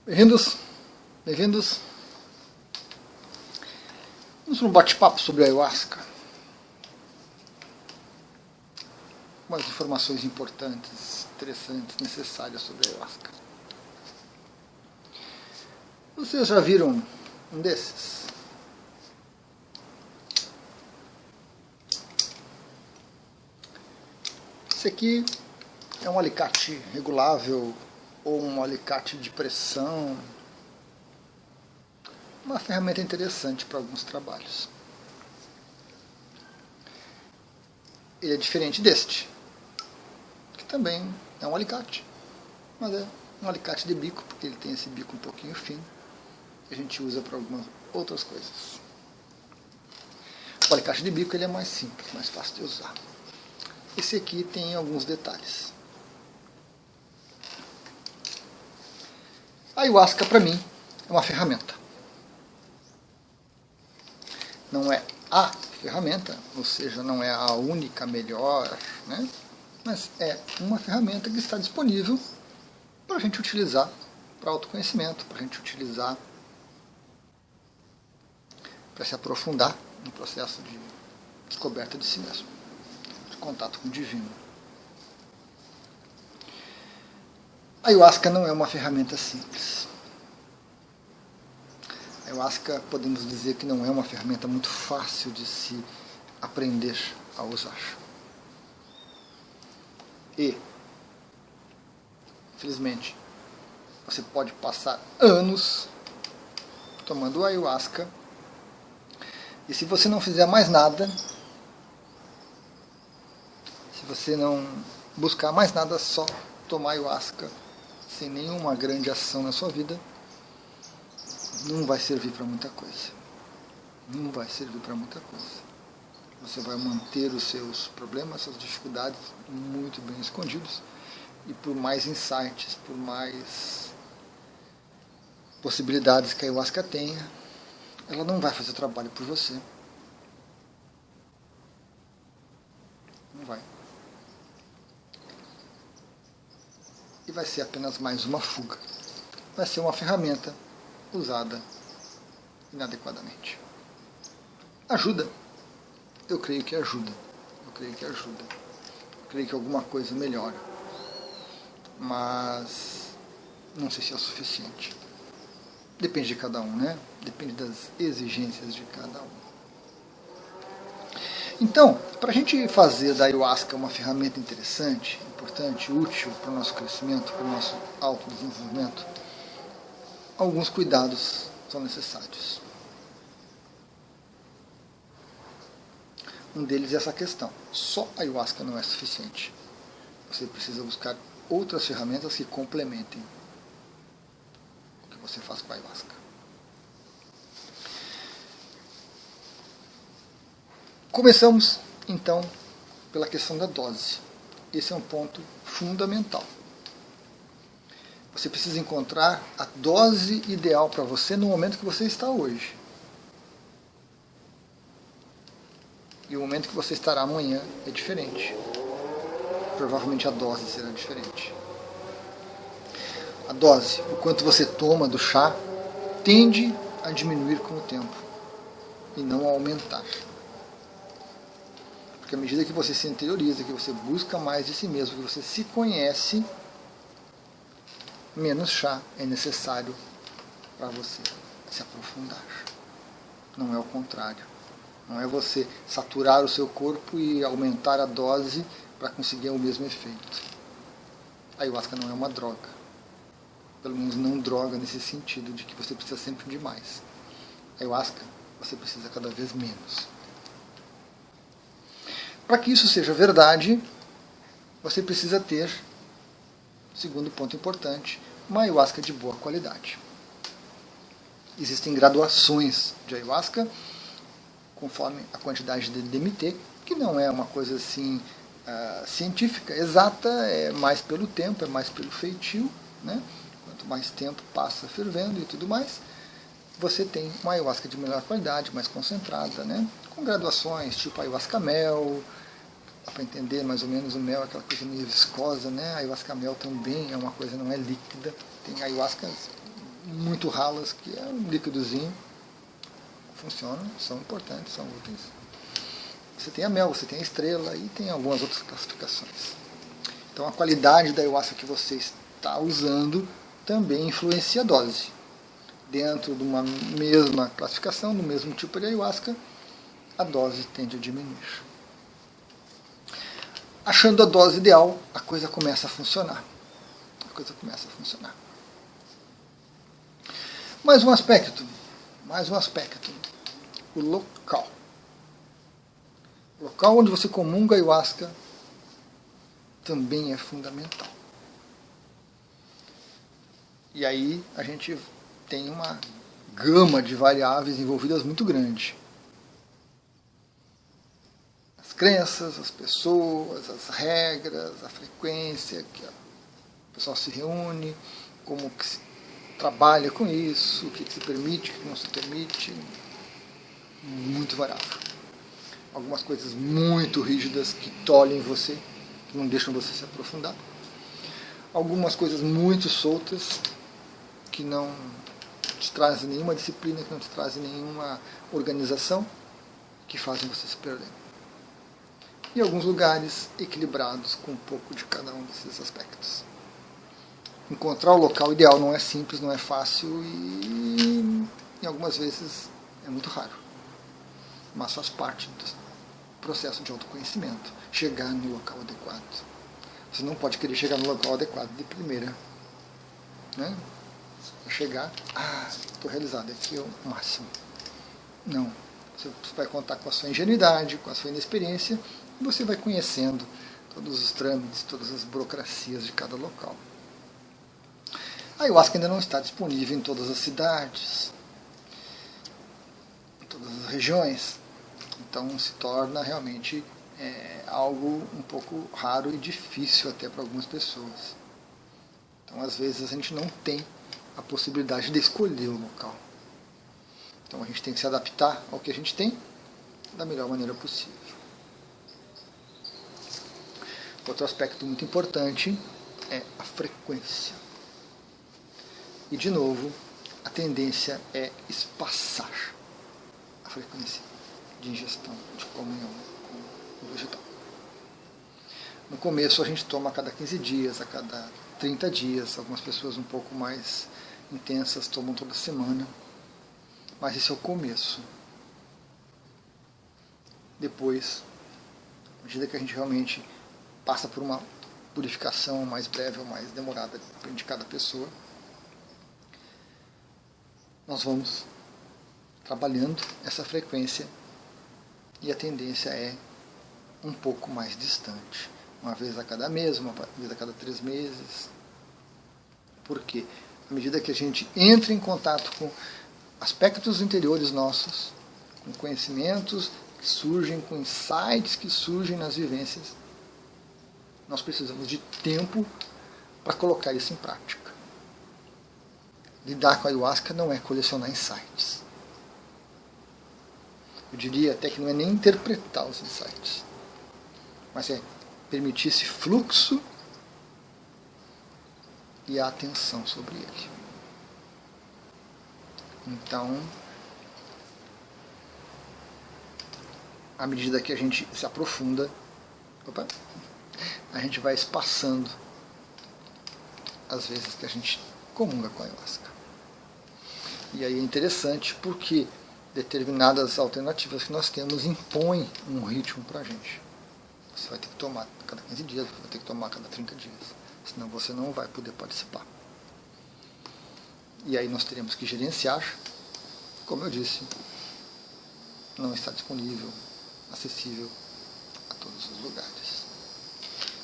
Bem-vindos, bem-vindos. Vamos para um bate-papo sobre a ayahuasca. Umas informações importantes, interessantes, necessárias sobre a ayahuasca. Vocês já viram um desses? Esse aqui é um alicate regulável ou um alicate de pressão. Uma ferramenta interessante para alguns trabalhos. Ele é diferente deste, que também é um alicate, mas é um alicate de bico, porque ele tem esse bico um pouquinho fino, que a gente usa para algumas outras coisas. O alicate de bico ele é mais simples, mais fácil de usar. Esse aqui tem alguns detalhes. A ayahuasca, para mim, é uma ferramenta. Não é a ferramenta, ou seja, não é a única melhor, né? Mas é uma ferramenta que está disponível para a gente utilizar para autoconhecimento, para a gente utilizar para se aprofundar no processo de descoberta de si mesmo, de contato com o divino. A ayahuasca não é uma ferramenta simples. A ayahuasca, podemos dizer que não é uma ferramenta muito fácil de se aprender a usar. E, infelizmente, você pode passar anos tomando ayahuasca e se você não fizer mais nada, se você não buscar mais nada, só tomar ayahuasca sem nenhuma grande ação na sua vida, não vai servir para muita coisa. Não vai servir para muita coisa. Você vai manter os seus problemas, suas dificuldades muito bem escondidos. E por mais insights, por mais possibilidades que a ayahuasca tenha, ela não vai fazer o trabalho por você. Não vai. E vai ser apenas mais uma fuga. Vai ser uma ferramenta usada inadequadamente. Ajuda? Eu creio que ajuda. Eu creio que ajuda. Eu creio que alguma coisa melhora. Mas não sei se é o suficiente. Depende de cada um, né? Depende das exigências de cada um. Então, para a gente fazer da ayahuasca uma ferramenta interessante, importante, útil para o nosso crescimento, para o nosso autodesenvolvimento, alguns cuidados são necessários. Um deles é essa questão. Só a ayahuasca não é suficiente. Você precisa buscar outras ferramentas que complementem o que você faz com a ayahuasca. Começamos, então, pela questão da dose. Esse é um ponto fundamental. Você precisa encontrar a dose ideal para você no momento que você está hoje. E o momento que você estará amanhã é diferente. Provavelmente a dose será diferente. A dose, o quanto você toma do chá, tende a diminuir com o tempo e não a aumentar. Porque à medida que você se interioriza, que você busca mais de si mesmo, que você se conhece, menos chá é necessário para você se aprofundar. Não é o contrário. Não é você saturar o seu corpo e aumentar a dose para conseguir o mesmo efeito. A ayahuasca não é uma droga. Pelo menos não droga nesse sentido de que você precisa sempre de mais. A ayahuasca você precisa cada vez menos. Para que isso seja verdade, você precisa ter, segundo ponto importante, uma ayahuasca de boa qualidade. Existem graduações de ayahuasca, conforme a quantidade de DMT, que não é uma coisa assim científica, exata, é mais pelo tempo, é mais pelo feitio, né? Quanto mais tempo passa fervendo e tudo mais, você tem uma ayahuasca de melhor qualidade, mais concentrada, né? Com graduações, tipo ayahuasca mel, para entender mais ou menos o mel, aquela coisa meio viscosa, né? A ayahuasca mel também é uma coisa, não é líquida. Tem ayahuascas muito ralas, que é um líquidozinho, funcionam, são importantes, são úteis. Você tem a mel, você tem a estrela e tem algumas outras classificações. Então a qualidade da ayahuasca que você está usando também influencia a dose. Dentro de uma mesma classificação, do mesmo tipo de ayahuasca, a dose tende a diminuir. Achando a dose ideal, a coisa começa a funcionar. Mais um aspecto. O local. O local onde você comunga a ayahuasca também é fundamental. E aí a gente tem uma gama de variáveis envolvidas muito grande. As crenças, as pessoas, as regras, a frequência que o pessoal se reúne, como que se trabalha com isso, o que se permite, o que não se permite. Muito variável. Algumas coisas muito rígidas que tolhem você, que não deixam você se aprofundar. Algumas coisas muito soltas, que não te trazem nenhuma disciplina, que não te trazem nenhuma organização, que fazem você se perder. E alguns lugares equilibrados com um pouco de cada um desses aspectos. Encontrar o local ideal não é simples, não é fácil e algumas vezes é muito raro. Mas faz parte do processo de autoconhecimento, chegar no local adequado. Você não pode querer chegar no local adequado de primeira. Né? Chegar, estou realizado, aqui é o máximo. Não. Você vai contar com a sua ingenuidade, com a sua inexperiência, e você vai conhecendo todos os trâmites, todas as burocracias de cada local. A ayahuasca ainda não está disponível em todas as cidades, em todas as regiões. Então se torna realmente algo um pouco raro e difícil até para algumas pessoas. Então às vezes a gente não tem a possibilidade de escolher o local. Então a gente tem que se adaptar ao que a gente tem da melhor maneira possível. Outro aspecto muito importante é a frequência. E de novo, a tendência é espaçar a frequência de ingestão, de comunhão com o vegetal. No começo a gente toma a cada 15 dias, a cada 30 dias, algumas pessoas um pouco mais intensas tomam toda semana, mas esse é o começo. Depois, à medida que a gente realmente passa por uma purificação mais breve ou mais demorada, depende de cada pessoa, nós vamos trabalhando essa frequência e a tendência é um pouco mais distante. Uma vez a cada mês, uma vez a cada 3 meses. Por quê? À medida que a gente entra em contato com aspectos interiores nossos, com conhecimentos que surgem, com insights que surgem nas vivências, nós precisamos de tempo para colocar isso em prática. Lidar com a ayahuasca não é colecionar insights. Eu diria até que não é nem interpretar os insights, mas é permitir esse fluxo e a atenção sobre ele. Então, à medida que a gente se aprofunda, a gente vai espaçando as vezes que a gente comunga com a ayahuasca. E aí é interessante porque determinadas alternativas que nós temos impõem um ritmo para a gente. Você vai ter que tomar a cada 15 dias, você vai ter que tomar a cada 30 dias. Senão você não vai poder participar. E aí nós teremos que gerenciar, como eu disse, não está disponível, acessível a todos os lugares.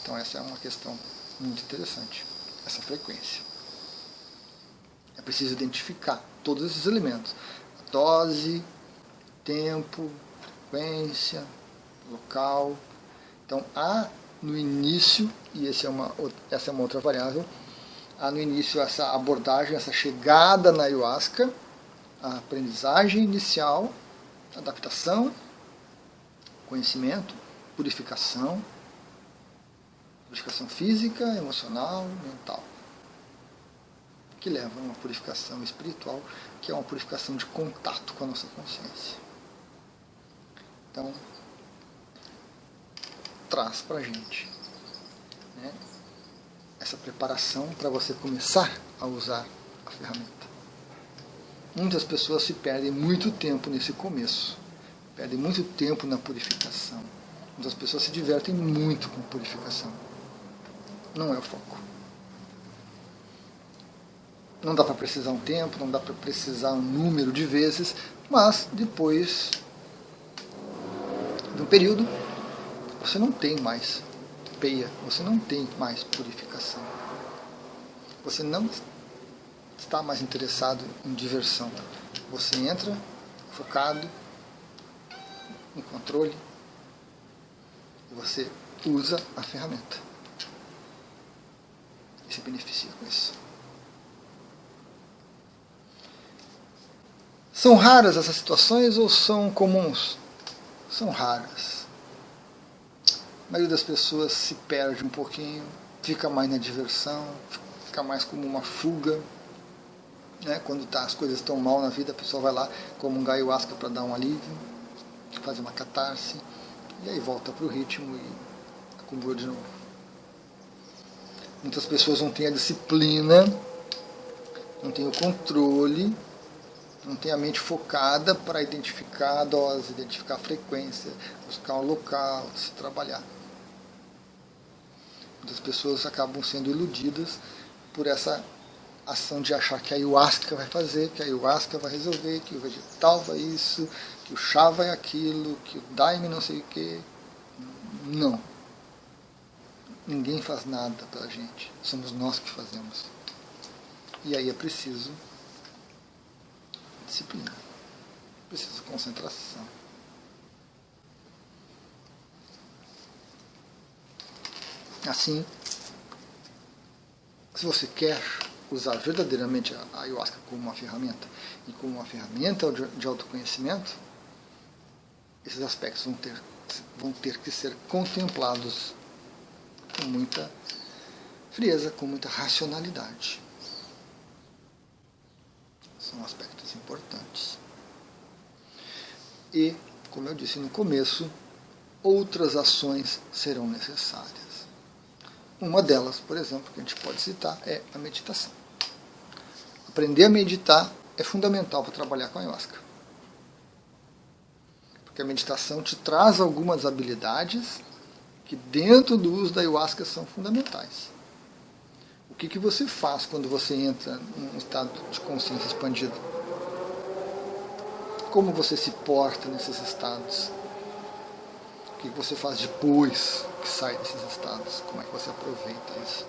Então essa é uma questão muito interessante, essa frequência. É preciso identificar todos esses elementos. A dose, tempo, frequência, local. Então há no início, e essa é uma outra variável, há no início essa abordagem, essa chegada na ayahuasca, a aprendizagem inicial, adaptação, conhecimento, purificação física, emocional, mental. que leva a uma purificação espiritual, que é uma purificação de contato com a nossa consciência. Então, traz para a gente, né, essa preparação para você começar a usar a ferramenta. Muitas pessoas se perdem muito tempo nesse começo, perdem muito tempo na purificação. Muitas pessoas se divertem muito com purificação. Não é o foco. Não dá para precisar um tempo, não dá para precisar um número de vezes, mas depois de um período, você não tem mais peia, você não tem mais purificação. Você não está mais interessado em diversão. Você entra focado no controle e você usa a ferramenta. E se beneficia com isso. São raras essas situações ou são comuns? São raras. A maioria das pessoas se perde um pouquinho, fica mais na diversão, fica mais como uma fuga. Né? Quando as coisas estão mal na vida, a pessoa vai lá, como um ayahuasca para dar um alívio, fazer uma catarse, e aí volta para o ritmo e acumula de novo. Muitas pessoas não têm a disciplina, não têm o controle, não têm a mente focada para identificar a dose, identificar a frequência, buscar um local, se trabalhar. Muitas pessoas acabam sendo iludidas por essa ação de achar que a ayahuasca vai fazer, que a ayahuasca vai resolver, que o vegetal vai isso, que o chá vai aquilo, que o daime não sei o que. Não. Ninguém faz nada pela gente. Somos nós que fazemos. E aí é preciso disciplina. Preciso concentração. Assim, se você quer usar verdadeiramente a ayahuasca como uma ferramenta e como uma ferramenta de autoconhecimento, esses aspectos vão ter que ser contemplados com muita frieza, com muita racionalidade. São aspectos importantes. E, como eu disse no começo, outras ações serão necessárias. Uma delas, por exemplo, que a gente pode citar, é a meditação. Aprender a meditar é fundamental para trabalhar com a ayahuasca. Porque a meditação te traz algumas habilidades que dentro do uso da ayahuasca são fundamentais. O que você faz quando você entra num estado de consciência expandido? Como você se porta nesses estados? O que você faz depois que sai desses estados? Como é que você aproveita isso?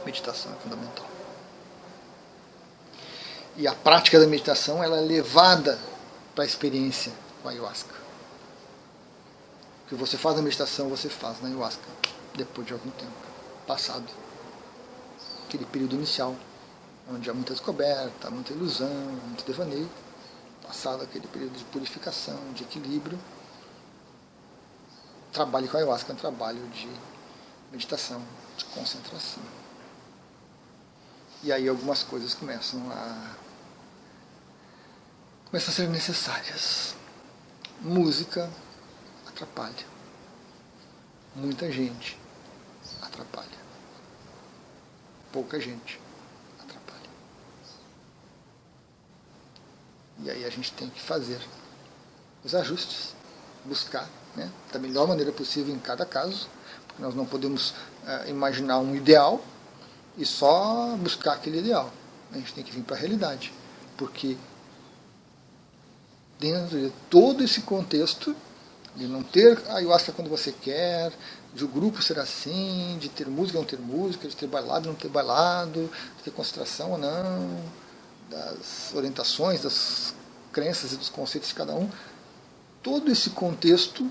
Meditação é fundamental. E a prática da meditação ela é levada para a experiência com a ayahuasca. O que você faz na meditação, você faz na ayahuasca depois de algum tempo, passado aquele período inicial, onde há muita descoberta, muita ilusão, muito devaneio, passado aquele período de purificação, de equilíbrio, trabalho com a ayahuasca é um trabalho de meditação, de concentração. E aí algumas coisas começam a ser necessárias. Música atrapalha. Muita gente atrapalha. Pouca gente atrapalha. E aí a gente tem que fazer os ajustes, buscar, né, da melhor maneira possível em cada caso, porque nós não podemos imaginar um ideal e só buscar aquele ideal. A gente tem que vir para a realidade, porque dentro de todo esse contexto de não ter a ayahuasca quando você quer, de o grupo ser assim, de ter música ou não ter música, de ter bailado ou não ter bailado, de ter concentração ou não, das orientações, das crenças e dos conceitos de cada um, todo esse contexto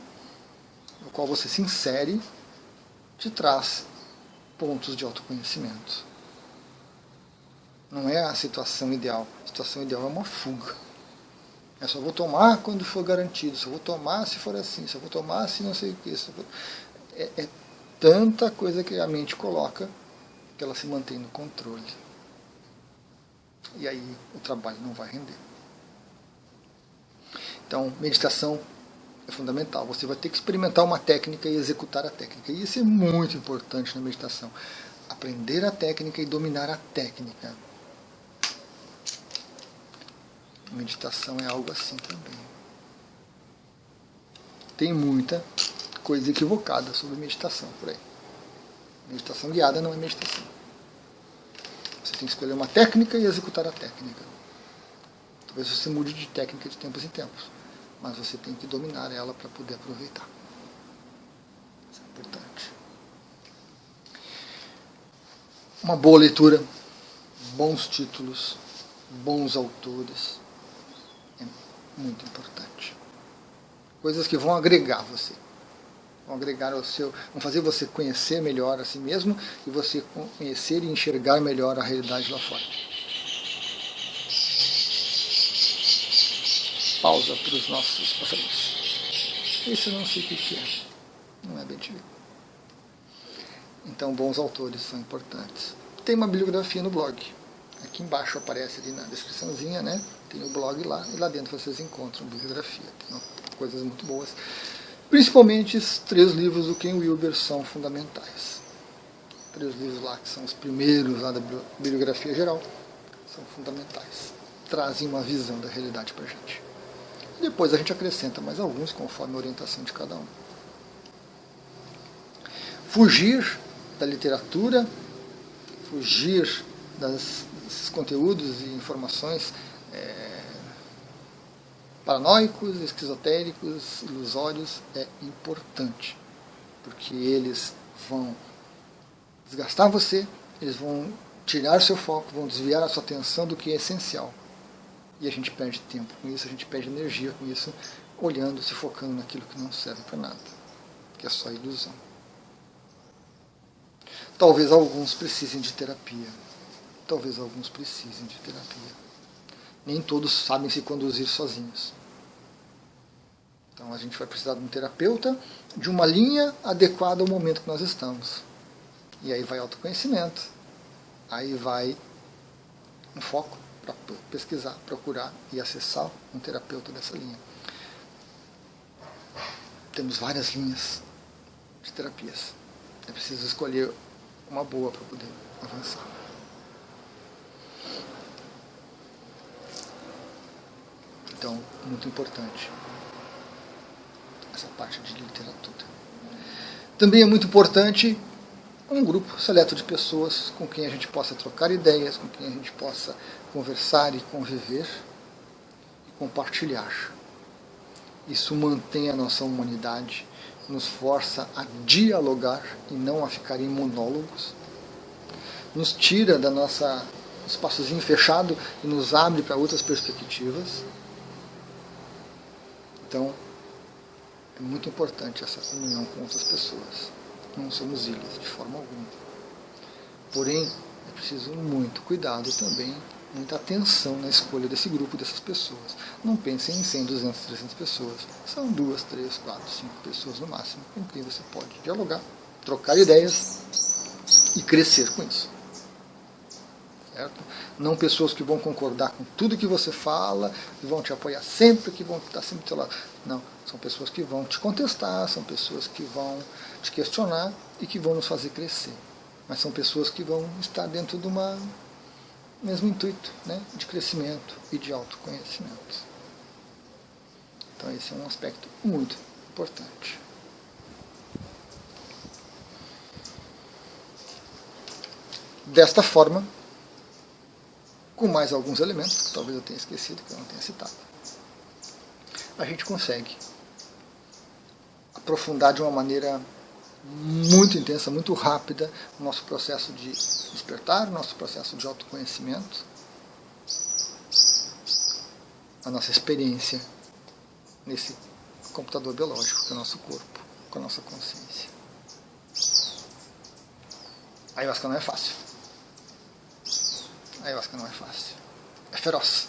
no qual você se insere te traz pontos de autoconhecimento. Não é a situação ideal. A situação ideal é uma fuga. Eu só vou tomar quando for garantido, só vou tomar se for assim, só vou tomar se não sei o que. É tanta coisa que a mente coloca que ela se mantém no controle. E aí o trabalho não vai render. Então, meditação é fundamental. Você vai ter que experimentar uma técnica e executar a técnica. E isso é muito importante na meditação. Aprender a técnica e dominar a técnica. Meditação é algo assim também. Tem muita coisa equivocada sobre meditação por aí. Meditação guiada não é meditação. Você tem que escolher uma técnica e executar a técnica. Talvez você mude de técnica de tempos em tempos, mas você tem que dominar ela para poder aproveitar. Isso é importante. Uma boa leitura, bons títulos, bons autores, é muito importante. Coisas que vão agregar você. Vão agregar ao seu, vão fazer você conhecer melhor a si mesmo e você conhecer e enxergar melhor a realidade lá fora. Pausa para os nossos passarinhos. Isso eu não sei o que é. Não é bem te ver. Então, bons autores são importantes. Tem uma bibliografia no blog. Aqui embaixo aparece ali na descriçãozinha, né? Tem o blog lá e lá dentro vocês encontram bibliografia. Tem coisas muito boas. Principalmente os 3 livros do Ken Wilber são fundamentais. 3 livros lá que são os primeiros lá da bibliografia geral são fundamentais. Trazem uma visão da realidade para a gente. E depois a gente acrescenta mais alguns conforme a orientação de cada um. Fugir da literatura, fugir desses conteúdos e informações paranoicos, esquizotéricos, ilusórios é importante, porque eles vão desgastar você, eles vão tirar seu foco, vão desviar a sua atenção do que é essencial. E a gente perde tempo com isso, a gente perde energia com isso, olhando, se focando naquilo que não serve para nada, que é só ilusão. Talvez alguns precisem de terapia. Talvez alguns precisem de terapia. Nem todos sabem se conduzir sozinhos. Então a gente vai precisar de um terapeuta, de uma linha adequada ao momento que nós estamos. E aí vai autoconhecimento. Aí vai um foco para pesquisar, procurar e acessar um terapeuta dessa linha. Temos várias linhas de terapias. É preciso escolher uma boa para poder avançar. Então, muito importante essa parte de literatura. Também é muito importante um grupo seleto de pessoas com quem a gente possa trocar ideias, com quem a gente possa conversar e conviver e compartilhar. Isso mantém a nossa humanidade, nos força a dialogar e não a ficar em monólogos, nos tira da nossa espaçozinho fechado e nos abre para outras perspectivas. Então, é muito importante essa comunhão com outras pessoas. Não somos ilhas, de forma alguma. Porém, é preciso muito cuidado também, muita atenção na escolha desse grupo, dessas pessoas. Não pensem em 100, 200, 300 pessoas. São 2, 3, 4, 5 pessoas no máximo com quem você pode dialogar, trocar ideias e crescer com isso. Certo? Não pessoas que vão concordar com tudo que você fala, que vão te apoiar sempre, que vão estar sempre do seu lado. Não, são pessoas que vão te contestar, são pessoas que vão te questionar e que vão nos fazer crescer. Mas são pessoas que vão estar dentro de uma mesmo intuito, né, de crescimento e de autoconhecimento. Então esse é um aspecto muito importante. Desta forma, com mais alguns elementos, que talvez eu tenha esquecido, que eu não tenha citado, a gente consegue aprofundar de uma maneira muito intensa, muito rápida, o nosso processo de despertar, o nosso processo de autoconhecimento, a nossa experiência nesse computador biológico, que é o nosso corpo, com a nossa consciência. A ayahuasca não é fácil. A ayahuasca não é fácil. É feroz.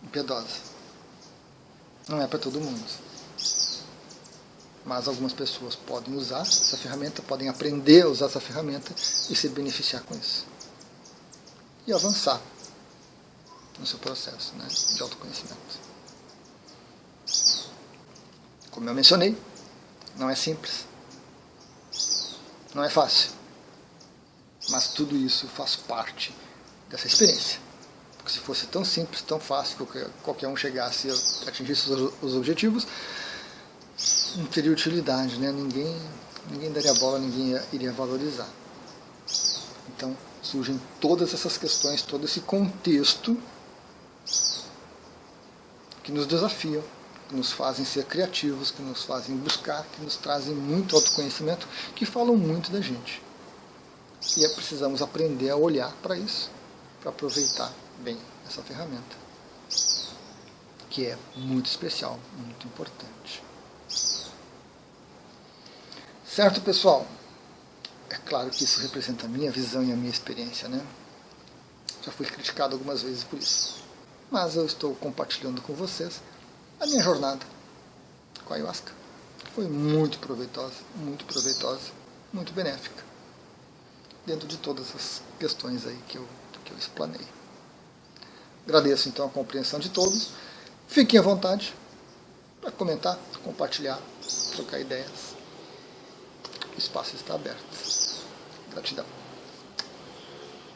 Impiedosa. Não é para todo mundo. Mas algumas pessoas podem usar essa ferramenta, podem aprender a usar essa ferramenta e se beneficiar com isso. E avançar no seu processo, né, de autoconhecimento. Como eu mencionei, não é simples, não é fácil, mas tudo isso faz parte dessa experiência. Porque se fosse tão simples, tão fácil, que qualquer um chegasse e atingisse os objetivos, não teria utilidade, né? Ninguém daria bola, ninguém iria valorizar. Então surgem todas essas questões, todo esse contexto que nos desafiam, que nos fazem ser criativos, que nos fazem buscar, que nos trazem muito autoconhecimento, que falam muito da gente. E precisamos aprender a olhar para isso, para aproveitar bem essa ferramenta, que é muito especial, muito importante. Certo, pessoal? É claro que isso representa a minha visão e a minha experiência, né? Já fui criticado algumas vezes por isso. Mas eu estou compartilhando com vocês a minha jornada com a ayahuasca. Foi muito proveitosa, muito benéfica, dentro de todas as questões aí que eu explanei. Agradeço então a compreensão de todos. Fiquem à vontade para comentar, compartilhar, trocar ideias. O espaço está aberto. Gratidão.